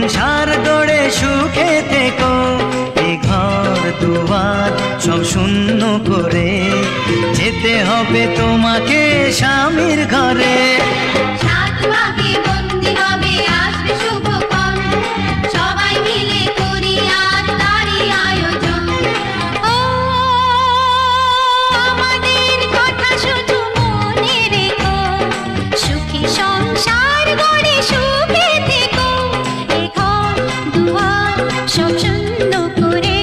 সংসার গড়ে সুখে থেকো, এ ঘর দুয়ার সব শূন্য করে যেতে হবে তোমাকে স্বামীর ঘরে। সাত ভাগে বন্দি হবে আসবে শুভক্ষণ, সবাই মিলে করি আজ তারই আয়োজন। ও আমাদের কথা শুধু মনে রেখো, সুখী সংসার গড়ে সুখে থেকো, এ ঘর দুয়ার সব শূন্য করে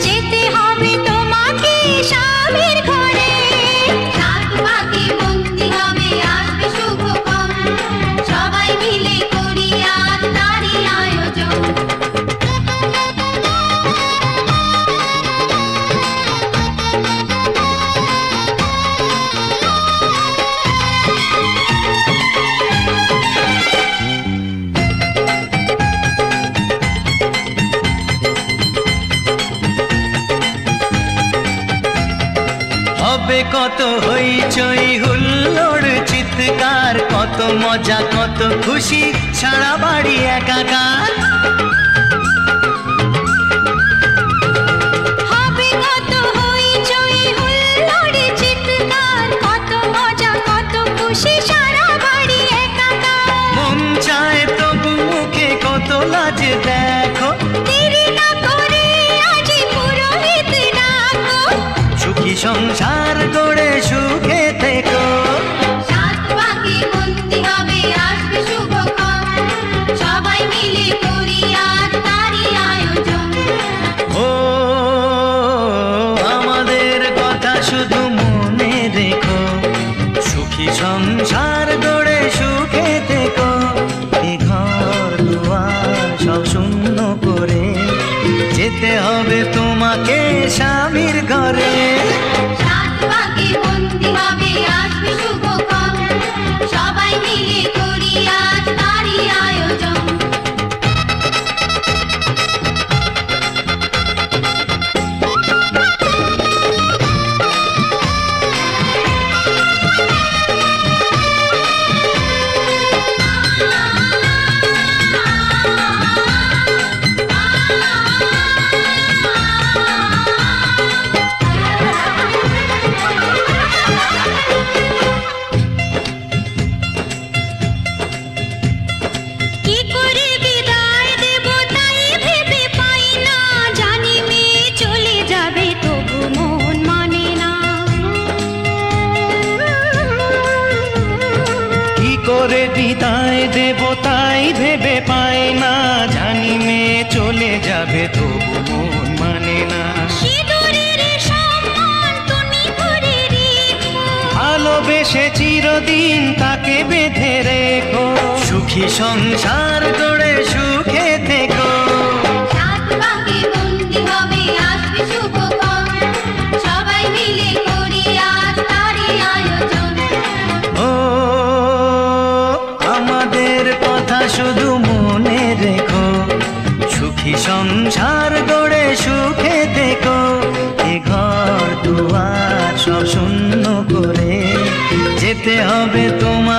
যেতে হবে তোমাকে স্বামীর ঘরে। সাত ভাগে বন্দি হবে আসবে শুভক্ষণ, সবাই মিলে করি আজ তারই আয়োজন। হবে কত হইচই হুল্লোড় চিৎকার, কত মজা কত খুশি সারা বাড়ি একাকার। হবে কত হইচই হুল্লোড় চিৎকার, কত মজা কত খুশি সারা বাড়ি একাকার। মন চায় তবু মুখে কত লাজ দেখো, দেরি না করে আজই পুরোহিত ডাকো। সুখী সংসার গড়ে সুখে থেকো। সাত ভাগে বন্দি হবে আসবে শুভক্ষণ, সবাই মিলে করি আজ তারই আয়োজন। ও আমাদের কথা শুধু মনে রেখো, সুখী সংসার গড়ে সুখে থেকো, এ ঘর দুয়ার সব শূন্য করে যেতে হবে তোমাকে স্বামীর ঘরে। সাত ভাগে বন্দি হবে আসবে শুভক্ষণ, সবাই মিলে করি আজ তারই আয়োজন। কি করে বিদায় দেব তাই ভেবে পাই না, জানি মেয়ে চলে যাবে তবু মন মানে না। কি করে বিদায় দেব তাই ভেবে পাই না, জানি মেয়ে চলে যাবে তবু মন মানে না। সিঁদুরের সম্মান তুমি করে রেখো, ভালোবেসে চিরদিন তাকে বেঁধে রেখো, সুখী সংসার গড়ে সুখে থেকো। সাত ভাগে বন্দি হবে আসবে শুভক্ষণ, সবাই মিলে করি আজ তারই আয়োজন। ও আমাদের কথা শুধু মনে রেখো, সুখী সংসার গড়ে সুখে থেকো, এ ঘর দুয়ার সব শূন্য করে যেতে হবে তোমার